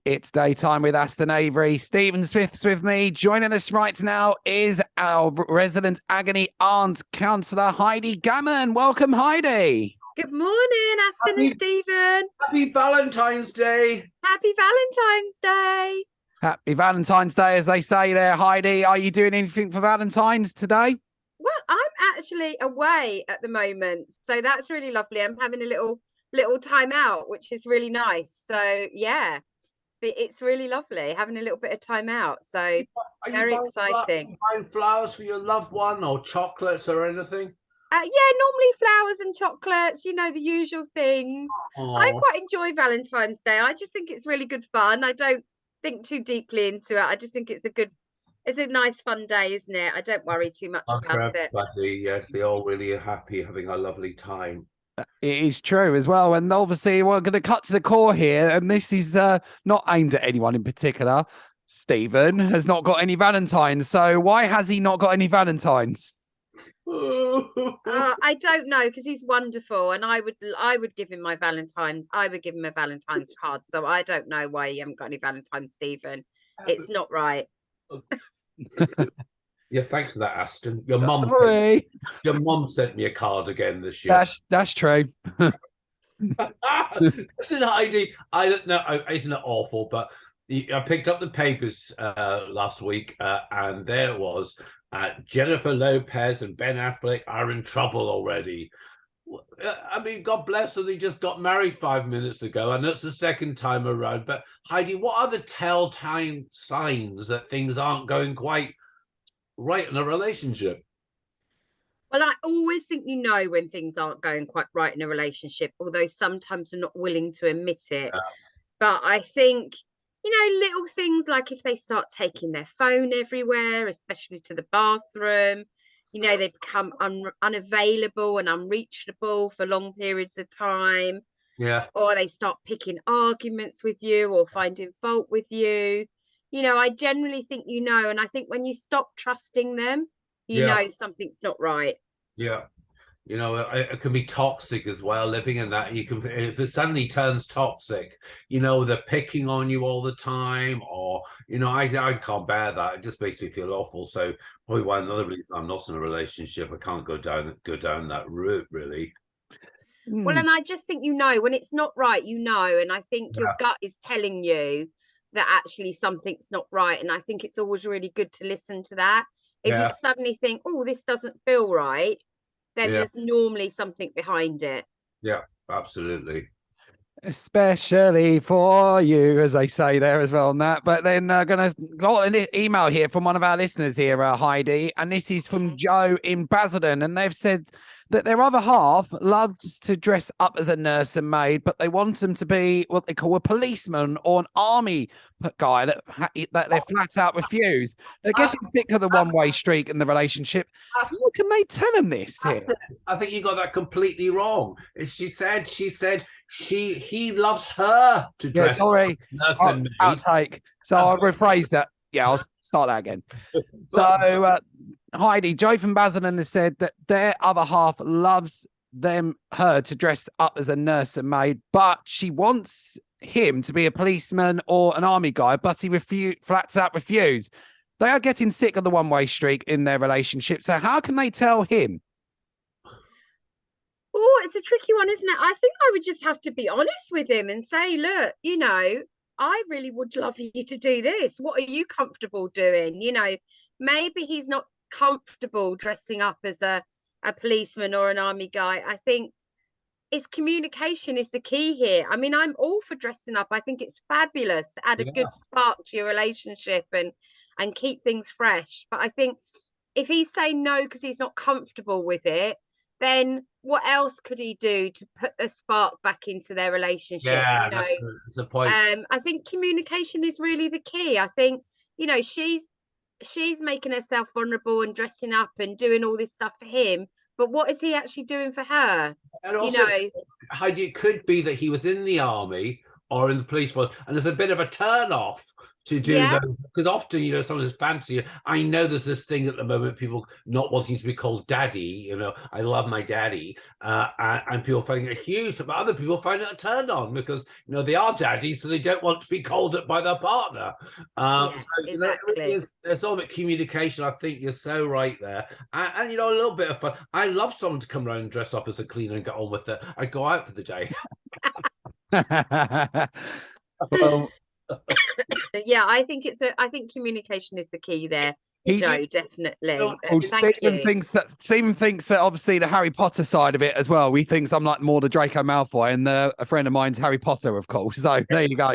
It's daytime with Aston Avery. Stephen Smith's with me. Joining us right now is our resident agony aunt, councillor Heidi Gammon. Welcome, Heidi. Good morning, Aston and Stephen. Happy Valentine's Day. Happy Valentine's Day. Happy Valentine's Day, as they say there, Heidi. Are you doing anything for Valentine's today? Well, I'm actually away at the moment, so that's really lovely. I'm having a little time out, which is really nice. So yeah, it's really lovely having a little bit of time out. So very exciting. Buying flowers for your loved one, or chocolates, or anything? Yeah, normally flowers and chocolates, you know, the usual things. Aww. I quite enjoy Valentine's Day. I just think it's really good fun. I don't think too deeply into it. I just think it's a nice fun day, isn't it? I don't worry too much about it. Yes, they're all really happy, having a lovely time. It is true as well. And obviously we're going to cut to the core here. And this is not aimed at anyone in particular. Stephen has not got any Valentines. So why has he not got any Valentines? I don't know, because he's wonderful, and I would give him my Valentine's. I would give him a Valentine's card. So I don't know why you haven't got any Valentine's, Stephen. It's not right. Yeah, thanks for that, Aston. Your mum sent me a card again this year. That's true. Listen, Heidi, I don't know, isn't it awful? But I picked up the papers last week, and there it was. Jennifer Lopez and Ben Affleck are in trouble already. I mean, God bless them. They just got married 5 minutes ago, and it's the second time around. But Heidi, what are the telltale signs that things aren't going quite right in a relationship? Well, I always think you know when things aren't going quite right in a relationship, although sometimes I'm not willing to admit it. Yeah. But I think, you know, little things like if they start taking their phone everywhere, especially to the bathroom, you know, they become unavailable and unreachable for long periods of time. Yeah. Or they start picking arguments with you or finding fault with you. You know, I generally think you know, and I think when you stop trusting them, you know something's not right. Yeah. You know, it can be toxic as well, living in that. You can, if it suddenly turns toxic, you know, they're picking on you all the time, or, you know, I can't bear that. It just makes me feel awful. So probably one another reason I'm not in a relationship. I can't go down that route, really. Well, and I just think, you know, when it's not right, you know, and I think your gut is telling you that actually something's not right. And I think it's always really good to listen to that. If you suddenly think, oh, this doesn't feel right, then there's normally something behind it. Yeah, absolutely. Especially for you, as they say there as well, Nat. But then going to go an email here from one of our listeners here, Heidi, and this is from Joe in Basildon, and they've said that their other half loves to dress up as a nurse and maid, but they want them to be what they call a policeman or an army guy that they flat out refuse. They're getting sick of the one-way streak in the relationship. How can they tell them this here? I think you got that completely wrong. She said he loves her to dress. Sorry, outtake. So I'll rephrase that. Yeah, I'll start that again. So Heidi, Joe from Basildon has said that their other half loves her to dress up as a nurse and maid, but she wants him to be a policeman or an army guy, but he flats out refuse. They are getting sick of the one-way streak in their relationship. So how can they tell him? Oh, it's a tricky one, isn't it? I think I would just have to be honest with him and say, look, you know, I really would love you to do this. What are you comfortable doing? You know, maybe he's not comfortable dressing up as a policeman or an army guy. I think it's communication is the key here. I mean, I'm all for dressing up. I think it's fabulous to add a good spark to your relationship and keep things fresh. But I think if he's saying no because he's not comfortable with it, then what else could he do to put a spark back into their relationship? Yeah, you know, that's the point. I think communication is really the key. I think, you know, she's making herself vulnerable and dressing up and doing all this stuff for him, but what is he actually doing for her? And also, you know, Heidi, it could be that he was in the army or in the police force, and there's a bit of a turn off to do Yeah. those, because often, you know, someone's fancy. I know there's this thing at the moment, people not wanting to be called daddy. You know, I love my daddy, and people finding it huge, but other people find it a turn on because, you know, they are daddies, so they don't want to be called it by their partner. Yeah, So, you know, exactly. it's all about communication. I think you're so right there, and you know, a little bit of fun. I love someone to come around and dress up as a cleaner and get on with it. I go out for the day. Well, Yeah, I think communication is the key there, he, Joe, definitely. Well, Thank you. Stephen thinks that obviously the Harry Potter side of it as well. He thinks I'm like more the Draco Malfoy, and a friend of mine's Harry Potter, of course. So there you go.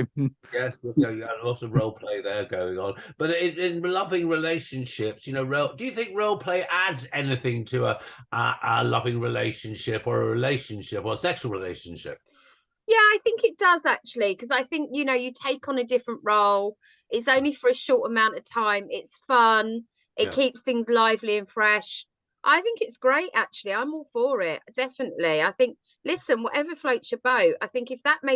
Yes, so you got lots of role play there going on. But in loving relationships, you know, do you think role play adds anything to a loving relationship or a relationship or a sexual relationship? Yeah, I think it does actually, because I think, you know, you take on a different role. It's only for a short amount of time. It's fun. It Yeah. keeps things lively and fresh. I think it's great, actually. I'm all for it. Definitely. I think, listen, whatever floats your boat, I think if that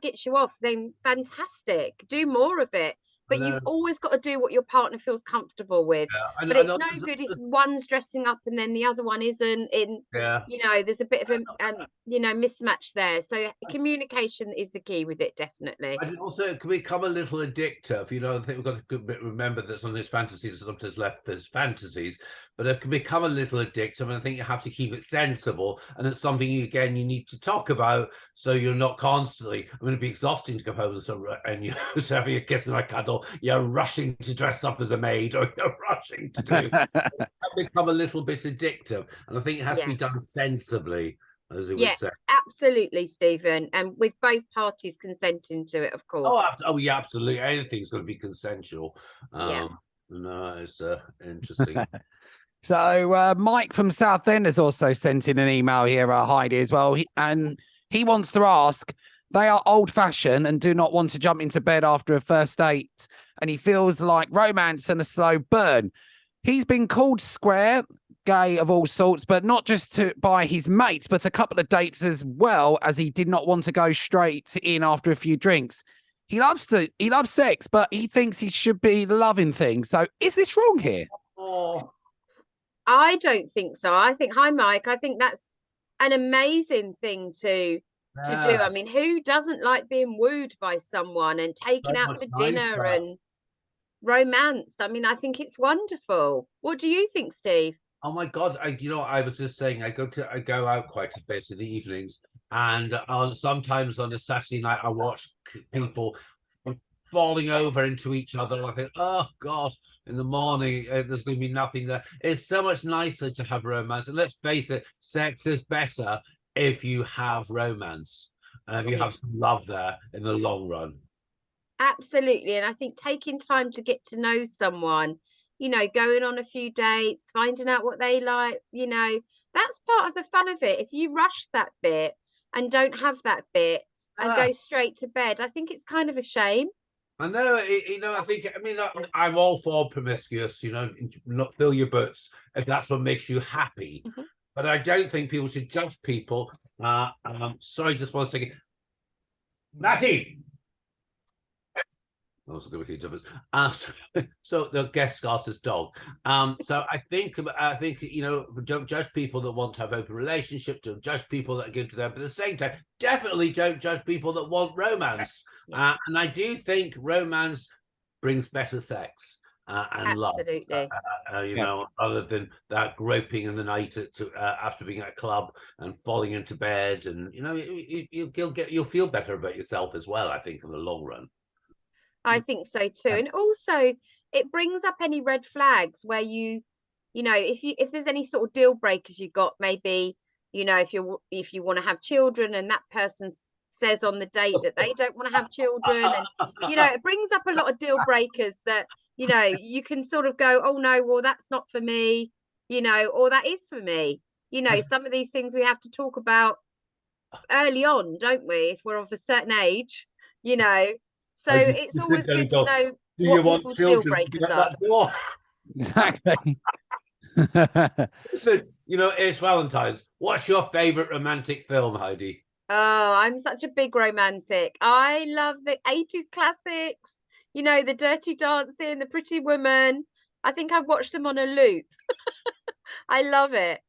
gets you off, then fantastic. Do more of it. I But you've know. always got to do what your partner feels comfortable with. Yeah, But I it's know. no good if one's dressing up and then the other one isn't. Yeah. You know, there's a bit of a you know, mismatch there. So communication is the key with it, definitely. And also, it can become a little addictive. You know, I think we've got to remember that some of these fantasies are sometimes left as fantasies, but it can become a little addictive. And I think you have to keep it sensible. And it's something, again, you need to talk about so you're not constantly, I mean, it'd be exhausting to come home and you're having a kiss and a cuddle. You're rushing to dress up as a maid or you're rushing to do. It can become a little bit addictive. And I think it has to be done sensibly, as it would say. Absolutely, Stephen, and with both parties consenting to it, of course. Yeah, absolutely. Anything's going to be consensual. Yeah. No, it's interesting. So Mike from Southend has also sent in an email here, Heidi, as well. He wants to ask, they are old-fashioned and do not want to jump into bed after a first date, and he feels like romance and a slow burn. He's been called square, gay of all sorts, but not just by his mates, but a couple of dates as well, as he did not want to go straight in after a few drinks. He loves sex, but he thinks he should be loving things. So is this wrong here? Oh, I don't think so. I think, hi, Mike. I think that's an amazing thing to do. I mean, who doesn't like being wooed by someone and taken so out much for dinner nicer. and romanced? I mean, I think it's wonderful. What do you think, Steve? Oh my God! I was just saying, I go out quite a bit in the evenings, and sometimes on a Saturday night, I watch people falling over into each other. I think, oh God! In the morning, there's going to be nothing there. It's so much nicer to have romance, and let's face it, sex is better if you have romance, and if you have some love there in the long run. Absolutely. And I think taking time to get to know someone, you know, going on a few dates, finding out what they like, you know, that's part of the fun of it. If you rush that bit and don't have that bit and go straight to bed, I think it's kind of a shame. I know, I'm all for promiscuous, not fill your butts if that's what makes you happy. Mm-hmm. But I don't think people should judge people. Sorry, just one second. Matty! Also going to be difference. So the guest artist dog. So I think don't judge people that want to have open relationship. Don't judge people that give to them. But at the same time, definitely don't judge people that want romance. And I do think romance brings better sex and Absolutely. love. Other than that groping in the night after being at a club and falling into bed, and you'll feel better about yourself as well. I think in the long run. I think so too. And also it brings up any red flags where if there's any sort of deal breakers you got, maybe, if you want to have children and that person says on the date that they don't want to have children, and it brings up a lot of deal breakers that you can sort of go, oh no, well that's not for me, or that is for me. Some of these things we have to talk about early on, don't we, if we're of a certain age, so it's always good to know what people's deal breakers are. Exactly. Listen, it's Valentine's. What's your favorite romantic film, Heidi? Oh, I'm such a big romantic. I love the 80s classics. You know, the Dirty Dancing, the Pretty Woman. I think I've watched them on a loop. I love it.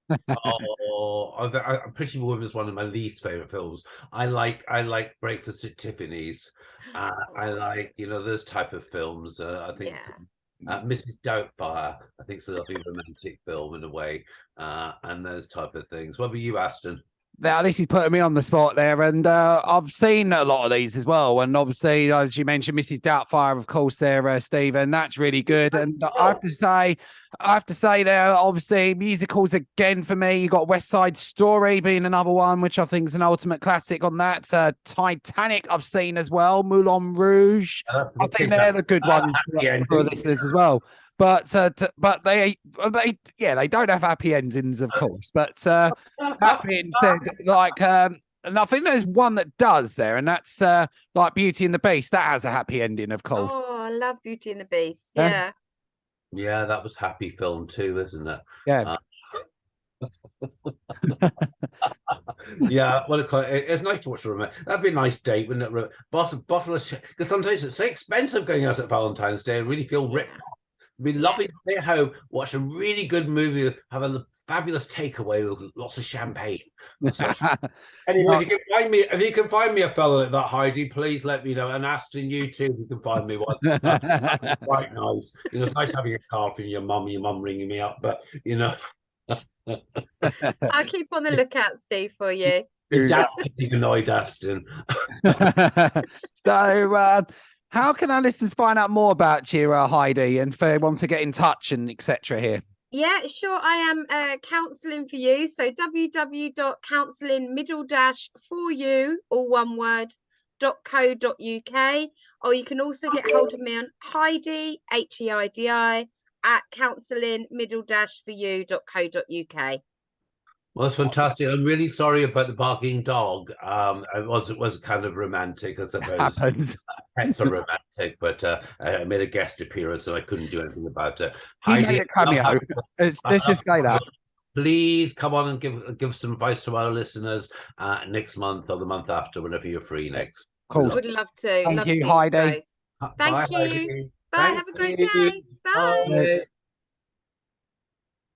Pretty Woman is one of my least favorite films. I like Breakfast at Tiffany's. I like, you know, those type of films. I think Mrs. Doubtfire, I think, is a lovely romantic film in a way, and those type of things. What about you, Aston? Now, this is putting me on the spot there, and I've seen a lot of these as well. And obviously, as you mentioned, Mrs. Doubtfire, of course, there, Stephen, that's really good. And I have to say, there, obviously, musicals again for me. You got West Side Story being another one, which I think is an ultimate classic on that. Titanic, I've seen as well. Moulin Rouge, I think they're the good ones for listeners as well. But they don't have happy endings, of course. But that being said, like, and I think there's one that does there, and that's like Beauty and the Beast. That has a happy ending, of course. Oh, I love Beauty and the Beast. Yeah. Yeah, that was happy film too, isn't it? Yeah. Yeah, well, it's nice to watch a romance. That'd be a nice date, wouldn't it? Bottle of, because sometimes it's so expensive going out at Valentine's Day and really feel ripped. It'd be lovely to stay at home, watch a really good movie, have a fabulous takeaway with lots of champagne. So, anyway, if you can find me a fellow like that, Heidi, please let me know. And Aston, you too, if you can find me one. That's quite nice. You know, it's nice having a card from your mum ringing me up, but you know. I'll keep on the lookout, Steve, for you. That's annoyed, Aston. So, how can our listeners find out more about you, Heidi, and if they want to get in touch and etc. here? Yeah, sure. I am counselling for you. So www.counselling_for you, all one word, .co.uk. Or you can also get hold of me on Heidi, HEIDI, at counselling_for you.co.uk. Well, that's fantastic. I'm really sorry about the barking dog. It was kind of romantic, I suppose. Pets are romantic, but I made a guest appearance, so I couldn't do anything about it. He made a cameo. Let's just say that. Please come on and give some advice to our listeners next month or the month after, whenever you're free next. Cool. I would love to. Thank you, Heidi. Thank you. Bye. Have a great day. Bye.